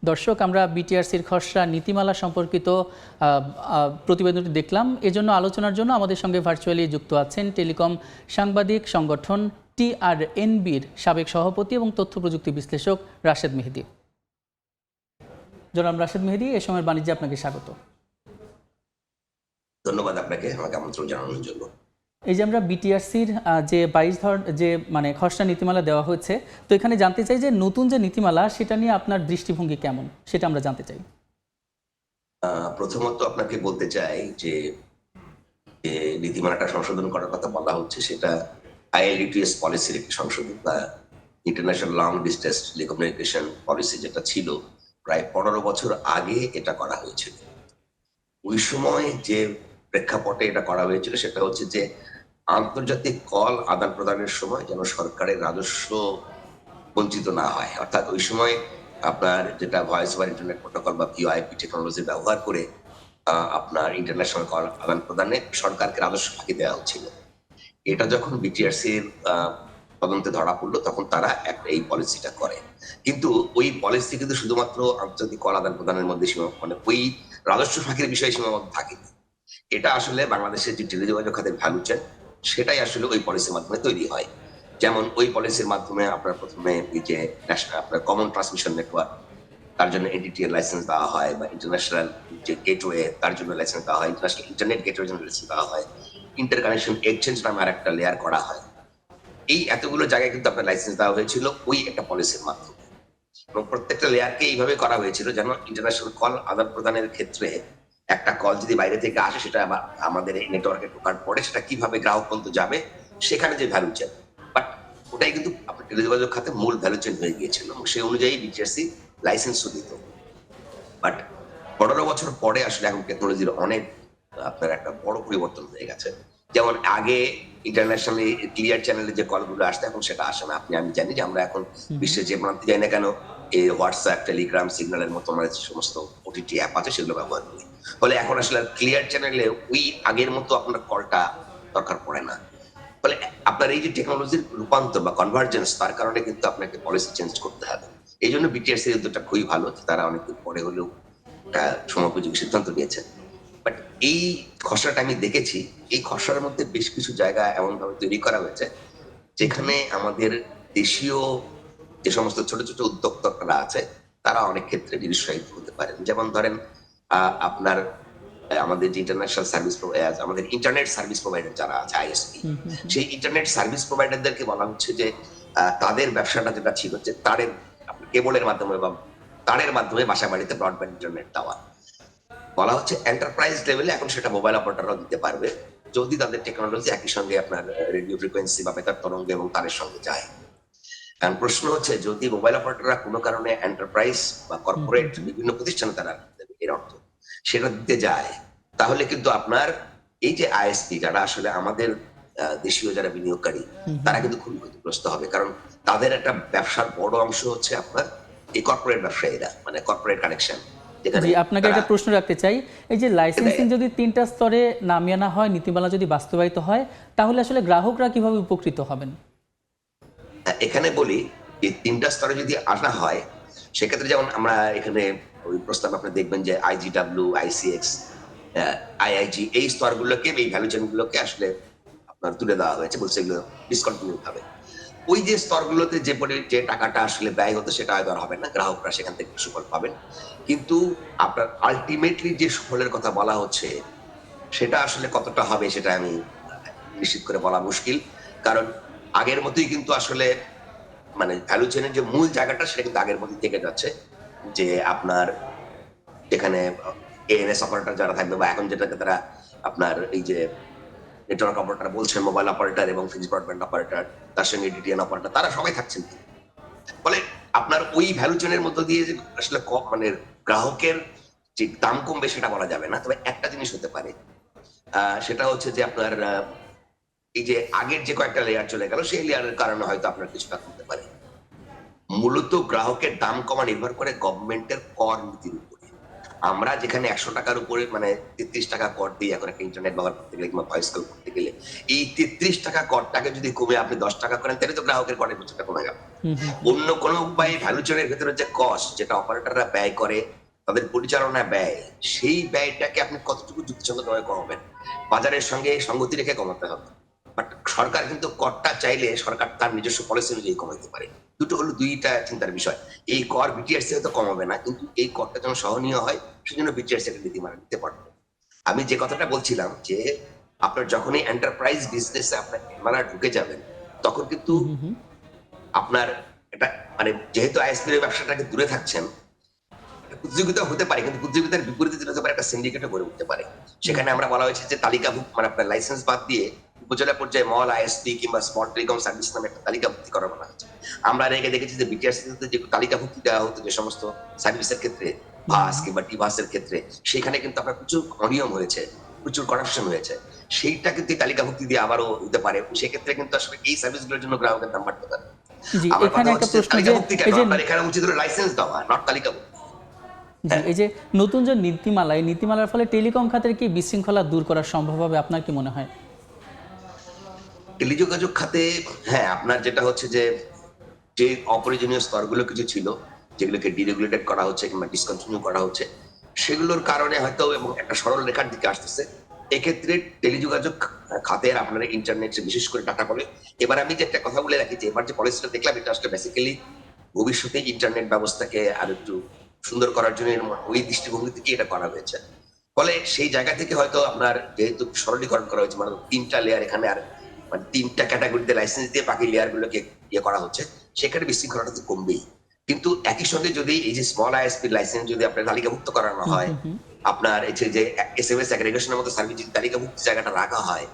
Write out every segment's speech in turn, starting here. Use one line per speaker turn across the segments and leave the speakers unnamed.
দর্শক, আমরা বিটিআরসির খসড়া নীতিমালা সম্পর্কিত প্রতিবেদনটি দেখলাম। এজন্য আলোচনার জন্য আমাদের সঙ্গে ভার্চুয়ালি যুক্ত আছেন টেলিকম সাংবাদিক সংগঠন টিআরএনবির সাবেক সভাপতি এবং তথ্য প্রযুক্তি বিশ্লেষক রাশেদ মেহেদী। জনাব রাশেদ মেহেদী, এ সময়ের বাণিজ্যে আপনাকে স্বাগত।
ধন্যবাদ আপনাকে আমাকে আমন্ত্রণ জানানোর জন্য।
এই যে আমরা বিটিআরসির যে 22 খসড়া নীতিমালা দেওয়া হয়েছে, তো এখানে জানতে চাই যে নতুন যে নীতিমালা সেটা নিয়ে আপনার দৃষ্টিভঙ্গি কেমন, সেটা আমরা জানতে চাই।
প্রথমত আপনাকে বলতে চাই যে নীতিমালাটা সংশোধন করার কথা বলা হচ্ছে সেটা আইএলটিএস পলিসির একটি সংশোধন বা international long distance telecommunication policy, যেটা ছিল প্রায় 15 বছর আগে এটা করা হয়েছিল। ওই সময় যে প্রেক্ষাপটে এটা করা হয়েছিল সেটা হচ্ছে যে আন্তর্জাতিক কল আদান প্রদানের সময় যেন সরকারের রাজস্ব বঞ্চিত না হয়। অর্থাৎ ওই সময় আপনার যেটা ভয়েস ওভার ইন্টারনেট প্রোটোকল বা ভিওআইপি টেকনোলজি ব্যবহার করে আপনার ইন্টারন্যাশনাল কল আদান প্রদানে সরকারকে রাজস্ব ফাঁকি দেওয়া হচ্ছিল। এটা যখন বিটিআরসির তদন্তে ধরা পড়লো তখন তারা একটা এই পলিসিটা করে। কিন্তু ওই পলিসি কিন্তু শুধুমাত্র আন্তর্জাতিক কল আদান প্রদানের মধ্যে মানে ওই রাজস্ব ফাঁকির বিষয়ে সীমাবদ্ধ থাকেনি। এটা আসলে বাংলাদেশের যে টেলিযোগাযোগ খাতের ভ্যালু চেন সেটাই আসলে ওই পলিসির মাধ্যমে তৈরি হয়। যেমন ওই পলিসির মাধ্যমে আপনার প্রথমে এই যে আপনার কমন ট্রান্সমিশন নেটওয়ার্ক, তার জন্য এনটিটিএর লাইসেন্স দেওয়া হয়, বা ইন্টারন্যাশনাল যে গেটওয়ে তার জন্য লাইসেন্স দেওয়া হয়, ইন্টারন্যাশনাল ইন্টারনেট গেটওয়ের জন্য লাইসেন্স দেওয়া হয়, ইন্টারকানেকশন এক্সচেঞ্জ নামে আর একটা লেয়ার করা হয়। এই এতগুলো জায়গায় কিন্তু আপনার লাইসেন্স দেওয়া হয়েছিল ওই একটা পলিসির মাধ্যমে, এবং প্রত্যেকটা লেয়ারকে এইভাবে করা হয়েছিল যেন ইন্টারন্যাশনাল কল আদান প্রদানের ক্ষেত্রে একটা কল যদি বাইরে থেকে আসে সেটা আমাদের নেটওয়ার্কে ঢোকার পরে সেটা কিভাবে গ্রাহক পর্যন্ত যাবে, সেখানে যে ভ্যালু চেন, বাট ওটাই কিন্তু আপনার টেলিযোগাযোগ খাতে মূল ভ্যালু চেন হয়ে গিয়েছিল এবং সেই অনুযায়ী বিটিআরসি লাইসেন্সও দিত। বাট 15 বছর পরে আসলে এখন টেকনোলজির অনেক আপনার একটা বড় পরিবর্তন হয়ে গেছে। যেমন আগে ইন্টারন্যাশনালি ক্লিয়ার চ্যানেলে যে কলগুলো আসতো এখন সেটা আসে না। আমি জানি যে আমরা এখন বিশ্বের যে প্রান্তে যাই না কেন এই হোয়াটসঅ্যাপ, টেলিগ্রাম, সিগন্যালের মতো আমরা যে সমস্ত ওটিটি অ্যাপ আছে সেগুলো ব্যবহার করি। ফলে এখন আসলে ক্লিয়ার চ্যানেলে ওই আগের মতো আপনার কলটা দরকার পড়ে না। ফলে আপনার এই যে টেকনোলজির রূপান্তর বা কনভার্জেন্স, তার কারণে কিন্তু আপনাকে পলিসি চেঞ্জ করতে হবে। এই জন্য বিটিআরসি এর উদ্যোগটা খুবই ভালো, তারা অনেকদিন পরে হলেও একটা সময়োপযোগী সিদ্ধান্ত নিয়েছেন। বাট এই খসড়াটা আমি দেখেছি, এই খসড়ার মধ্যে বেশ কিছু জায়গা এমন ভাবে তৈরি করা হয়েছে যেখানে আমাদের দেশীয় যে সমস্ত ছোট ছোট উদ্যোক্তারা আছে তারা অনেক ক্ষেত্রে নিরুৎসাহিত হতে পারেন। যেমন ধরেন আপনার আমাদের যে ইন্টারন্যাশনাল সার্ভিস আমাদের ইন্টারনেট সার্ভিস প্রোভাইডার যারা আছে আইএসপি, সেই ইন্টারনেট সার্ভিস প্রোভাইডারদেরকে বলা হচ্ছে যে তাদের ব্যবসাটা যেটা ছিল যে তারের কেবলের মাধ্যমে বা তারের মাধ্যমে বাসা বাড়িতে ব্রডব্যান্ড ইন্টারনেট দেওয়া, বলা হচ্ছে এন্টারপ্রাইজ লেভেলে এখন সেটা মোবাইল অপারেটররাও দিতে পারবে যদি তাদের টেকনোলজি একই সঙ্গে আপনার রেডিও ফ্রিকোয়েন্সি বা বেতার তরঙ্গ এবং তারের সঙ্গে যায়। কারণ প্রশ্ন হচ্ছে যদি মোবাইল অপারেটররা কোনো কারণে এন্টারপ্রাইজ বা কর্পোরেট বিভিন্ন প্রতিষ্ঠানে তারা এর অর্থ সেটা দিতে যায়, তাহলে কিন্তু আপনার এই যে আইএসপি যারা আসলে আমাদের দেশীয় যারা বিনিয়োগকারী তারা কিন্তু খুবই ক্ষতিগ্রস্ত হবে। কারণ তাদের একটা ব্যবসার বড় অংশ হচ্ছে আপনার এই কর্পোরেট ব্যবসায়ীরা, মানে কর্পোরেট কানেকশন।
জি, আপনাকে একটা প্রশ্ন রাখতে চাই। এই যে লাইসেন্সিং যদি 3টা স্তরে নামিয়ে আনা হয়, নীতিমালা যদি বাস্তবায়িত হয়, তাহলে আসলে গ্রাহকরা কিভাবে উপকৃত হবেন?
এখানে বলি যে 3টা স্তরে যদি আনা হয় সেক্ষেত্রে যেমন আমরা এখানে ওই প্রস্তাব আপনি দেখবেন যে আইজিডব্লিউ, আইসিএক্স, আইআইজি এই স্তরগুলোকে, এই ভ্যালু চেনগুলোকে আসলে আপনার তুলে দেওয়া হয়েছে, বলছে এগুলো ডিসকন্টিনিউ হবে। ওই যে স্তরগুলোতে যে টাকাটা আসলে ব্যয় হতো সেটা আর হবে না, গ্রাহকরা সেখান থেকে সুফল পাবেন। কিন্তু আপনার আলটিমেটলি যে সুফলের কথা বলা হচ্ছে সেটা আসলে কতটা হবে সেটা আমি নিশ্চিত করে বলা মুশকিল। কারণ আগের মতোই কিন্তু আসলে মানে ভ্যালু চেনের যে মূল জায়গাটা সেটা কিন্তু আগের মতোই থেকে যাচ্ছে, যে আপনার এখানে এএনএস অপারেটর যারা থাকবে বা এখন যেটাকে তারা আপনার এই যে নেটওয়ার্ক অপারেটর বলছেন, মোবাইল অপারেটর এবং ফিক্সড ব্রডব্যান্ড অপারেটর, তার সঙ্গে ডিটিএন অপারেটর, তারা সবাই থাকছেন। ফলে আপনার ওই ভ্যালু চেনের মধ্য দিয়ে যে আসলে মানে গ্রাহকের যে দাম কমবে সেটা বলা যাবে না। তবে একটা জিনিস হতে পারে, সেটা হচ্ছে যে আপনার এই যে আগের যে কয়েকটা লেয়ার চলে গেল সেই লেয়ারের কারণে হয়তো আপনার কিছুটা কমতে পারে। মূলত গ্রাহকের দাম কমা নির্ভর করে গভর্নমেন্টের কর নীতির উপরে। আমরা যেখানে 100 টাকার উপরে মানে 33 টাকা কর দিই এখন একটা ইন্টারনেট ব্যবহার করতে গেলে কিংবা ভয়েস কল করতে গেলে, এই 33 টাকা করটাকে যদি কমে আপনি 10 টাকা করেন তাহলে তো গ্রাহকের করের খরচটা কমে গেল।
হুম, হুম,
অন্য কোনো উপায়ে ভ্যালু চেইনের ভেতরে যে কস্ট যেটা অপারেটররা ব্যয় করে তাদের পরিচালনা ব্যয়, সেই ব্যয়টাকে আপনি কতটুকু যুক্তিসঙ্গতভাবে কমাবেন? বাজারের সঙ্গে সঙ্গতি রেখে কমাতে হবে। বাট সরকার কিন্তু করটা চাইলে সরকার তার নিজস্ব পলিসি অনুযায়ী কমাইতে পারে। দুটো হলো ২টা চিন্তার বিষয়। এই কর বিটিআরসি হয়তো কমাবে না, কিন্তু এই করটা যেন সহনীয় হয় সেজন্য বিটিআরসি একটা নীতিমালা নিতে পারবে। আমি যে কথাটা বলছিলাম যে আপনার যখনই এন্টারপ্রাইজ বিজনেসে আপনারা ঢুকে যাবেন তখন কিন্তু
হুম, হুম, হুম।
আপনার এটা মানে যেহেতু আইএসপি এর ব্যবসাটাকে দূরে থাকছেন, প্রতিযোগিতা হতে পারে কিন্তু প্রতিযোগিতার বিপরীতে যেটা হতে পারে একটা সিন্ডিকেটও গড়ে উঠতে পারে। সেখানে আমরা বলা হয়েছে যে তালিকাভুক্ত মানে আপনার লাইসেন্স বাদ দিয়ে উপজেলা পর্যায়ে মল আইএসপি কিংবা স্মল টেলিকম সার্ভিস নামে একটা তালিকাভুক্তি করা বলা হয়েছে। আমরা রেগে দেখেছি যে বিটিআরসি তে যে তালিকাভুক্তি দেওয়া হতো যে সমস্ত সার্ভিসের ক্ষেত্রে বাস কিংবা টি বাসের ক্ষেত্রে, সেখানে কিন্তু আপনার প্রচুর অনিয়ম হয়েছে, প্রচুর করাপশন হয়েছে। সেইটা কিন্তু এই তালিকাভুক্তি দিয়ে আবারও হতে পারে। সেক্ষেত্রে কিন্তু আসলে এই সার্ভিসগুলোর জন্য গ্রাহকের দাম বাড়তে পারে।
জি,
আমার
এখানে
কথা
একটা
হচ্ছে যে
প্রশ্ন যে
তালিকাভুক্তি কেন?
এই যে
আপনার এখানে উচিত হলো লাইসেন্স দেওয়া, নট তালিকাভুক্তি।
জি,
হ্যাঁ।
এই যে নতুন যে নীতিমালা, এই নীতিমালার ফলে টেলিকম খাতের কি বিশৃঙ্খলা দূর করা সম্ভব হবে আপনার কি মনে হয়?
টেলিযোগাযোগ খাতে হ্যাঁ, আপনার যেটা হচ্ছে যে অপ্রয়োজনীয় স্তরগুলো কিছু ছিল, যেগুলোকে ডিরেগুলেটেড করা হচ্ছে কিংবা ডিসকন্টিনিউ করা হচ্ছে, সেগুলোর কারণে হয়তো এবং একটা সরল রেখার দিকে আসতেছে। এক্ষেত্রে টেলিযোগাযোগ খাতের আপনার ইন্টারনেট বিশেষ করে ডাটা বলে। এবার আমি যে একটা কথা বলে রাখি যে এবার যে পলিসিটা দেখলাম এটা আসলে বেসিক্যালি ভবিষ্যতে ইন্টারনেট ব্যবস্থাকে আরেকটু সুন্দর করার জন্য ওই দৃষ্টিভঙ্গি থেকে এটা করা হয়েছে। ফলে সেই জায়গা থেকে হয়তো আপনার যেহেতু সরলীকরণ করা হয়েছে মানে ৩ টা লেয়ার এখানে আর মানে ৩ টা ক্যাটাগরিতে লাইসেন্স দিয়ে বাকি লেয়ার গুলোকে ইয়ে করা হচ্ছে, সেখানে বিশৃঙ্খলাটা তো কমবেই। কিন্তু একই সঙ্গে যদি এই যে স্মল আইএসপি লাইসেন্স যদি আপনার তালিকাভুক্ত করানো
হুম,
হয়,
হুম, হুম।
আপনার এই যে এসএমএস অ্যাগ্রিগেশনের মতো সার্ভিস যদি তালিকাভুক্ত জায়গাটা রাখা হয়,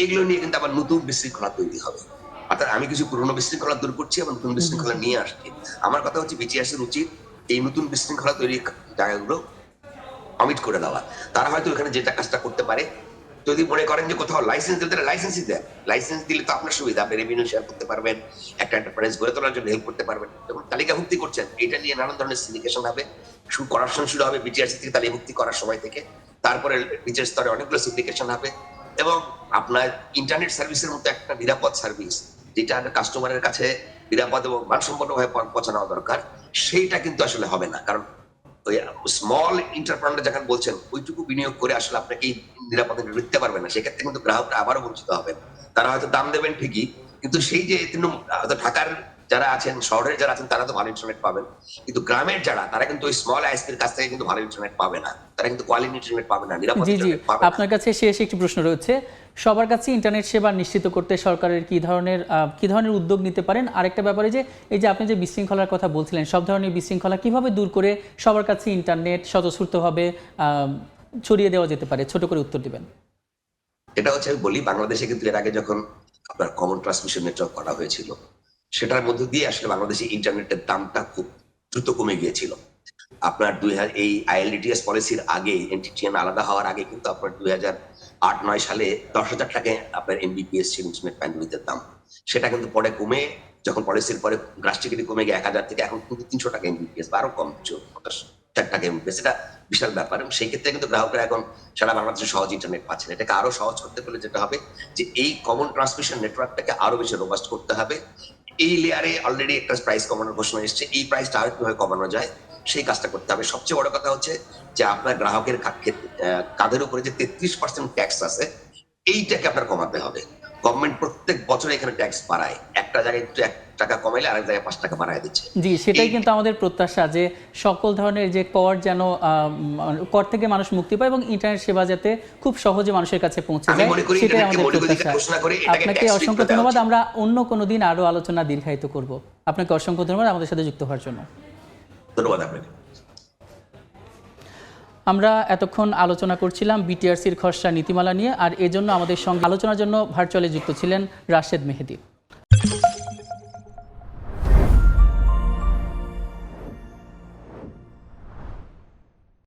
এগুলো নিয়ে কিন্তু আবার নতুন বিশৃঙ্খলা তৈরি হবে। অর্থাৎ আমি কিছু পুরনো বিশৃঙ্খলা দূর করছি এবং নতুন
হুম, হুম,
বিশৃঙ্খলা
হুম।
নিয়ে আসছি। আমার কথা হচ্ছে বিটিআরসির উচিত এই নতুন বিশৃঙ্খলা তৈরির জায়গাগুলো অমিট করে দেওয়া। তারা হয়তো এখানে যেটা কাজটা করতে পারে, যদি মনে করেন যে কোথাও লাইসেন্স দিতে লাইসেন্সই দেন। লাইসেন্স দিলে তো আপনার সুবিধা। আপনি রেভিনিউ শেয়ার করতে পারবেন, একটা এন্টারপ্রাইজ গড়ে তোলার জন্য হেল্প করতে পারবেন। এবং তালিকাভুক্তি করছেন, এটা নিয়ে নানান ধরনের সিন্ডিকেশন হবে, করাপশন শুরু হবে বিটিআরসি থেকে তালিকাভুক্তি করার সময় থেকে। তারপরে নিচের স্তরে অনেকগুলো সিন্ডিকেশন হবে এবং আপনার ইন্টারনেট সার্ভিসের মতো একটা নিরাপদ সার্ভিস যেটা কাস্টমারের কাছে নিরাপদ এবং মানসম্পন্নভাবে পৌঁছে নেওয়া দরকার, সেইটা কিন্তু আসলে হবে না। কারণ ওই স্মল এন্টারপ্রেনার যখন বলছেন ওইটুকু বিনিয়োগ করে আসলে আপনাকে এই নিরাপদে নিতে পারবেন না, সেক্ষেত্রে কিন্তু গ্রাহকরা আবারও বঞ্চিত হবেন। তারা হয়তো দাম দেবেন ঠিকই, কিন্তু সেই যে হয়তো ঢাকার যারা আছেন, শহরের যারা আছেন তারা তো ভালো ইন্টারনেট পাবেন, কিন্তু গ্রামের যারা তারা কিন্তু ওই স্মল আইএসপির কাছ থেকে কিন্তু ভালো ইন্টারনেট পাবে না, তারা কিন্তু কোয়ালিটি ইন্টারনেট পাবে না, নিরাপদ
জি, জি।
ইন্টারনেট পাবে না।
আপনার কাছে শেষ একটি প্রশ্ন রয়েছে। সবার কাছে ইন্টারনেট সেবা নিশ্চিত করতে সরকারের কি ধরনের উদ্যোগ নিতে পারেন? আরেকটা ব্যাপারে যে এই যে আপনি যে বিশৃঙ্খলার কথা বলছিলেন, সব ধরনের বিশৃঙ্খলা কিভাবে দূর করে সবার কাছে ইন্টারনেট স্বতঃস্ফূর্তভাবে ছড়িয়ে দেওয়া যেতে পারে? ছোট করে উত্তর দিবেন।
এটা হচ্ছে আমি বলি বাংলাদেশে কিন্তু এর আগে যখন আপনার কমন ট্রান্সমিশন নেটওয়ার্ক করা হয়েছিল, সেটার মধ্য দিয়ে আসলে বাংলাদেশে ইন্টারনেটের দামটা খুব দ্রুত কমে গিয়েছিল। আপনার এই আইএলডিটিএস পলিসির আগে এনটিটিএন আলাদা হওয়ার আগে কিন্তু আপনার ২০০৮-৯ সালে ১০,০০০ টাকায় আপনার এমবিপিএস ছিল ইন্টারনেট ব্যান্ডউইথের দাম। সেটা কিন্তু পরে কমে যখন পলিসির পরে ড্রাস্টিক্যালি কমে গিয়ে ১,০০০ থেকে এখন কিন্তু ৩০০ টাকা এমবিপিএস বা আরো কম ৫০ টাকা এমবিপিএস। এটা বিশাল ব্যাপার এবং সেই ক্ষেত্রে কিন্তু গ্রাহকরা এখন সারা বাংলাদেশে সহজ ইন্টারনেট পাচ্ছেন। এটাকে আরো সহজ করতে হলে যেটা হবে যে এই কমন ট্রান্সমিশন নেটওয়ার্কটাকে আরো বেশি রোবাস্ট করতে হবে। এই লেয়ারে অলরেডি একটা প্রাইস কমানোর ঘোষণা এসেছে, এই প্রাইসটা আরো কিভাবে কমানো যায় সেই কাজটা করতে হবে। সবচেয়ে বড় কথা হচ্ছে যে আপনার গ্রাহকের কাঁধের উপরে যে ৩৩% ট্যাক্স আছে, এইটাকে আপনার কমাতে হবে। গভর্নমেন্ট প্রত্যেক বছর এখানে ট্যাক্স বাড়ায়, একটা জায়গায় ১ টাকা কমাইলে আরেক জায়গায় ৫ টাকা বাড়ায় দিচ্ছে।
জি, সেটাই কিন্তু আমাদের প্রত্যাশা যে সকল ধরনের যে কর যেন কর থেকে মানুষ মুক্তি পায় এবং ইন্টারনেট সেবা যাতে খুব সহজে মানুষের কাছে পৌঁছে
আমি
যায়,
মনে করি
সেটাই
ইন্টারনেটকে
আমাদের
মৌলিক অধিকার
প্রত্যাশা।
ঘোষণা করে এটাকে
আপনাকে
ট্যাক্স ফ্রি
অসংখ্য
করে দেওয়া
ধন্যবাদ।
উচিত।
আমরা অন্য কোনো দিন আরো আলোচনা দীর্ঘায়িত করব। আপনাকে অসংখ্য ধন্যবাদ আমাদের সাথে যুক্ত হওয়ার জন্য।
ধন্যবাদ আপনাকে।
আমরা এতক্ষণ আলোচনা করছিলাম বিটিআরসির খসড়া নীতিমালা নিয়ে, আর এজন্য আমাদের সঙ্গে আলোচনার জন্য ভার্চুয়ালি যুক্ত ছিলেন রাশেদ মেহেদী।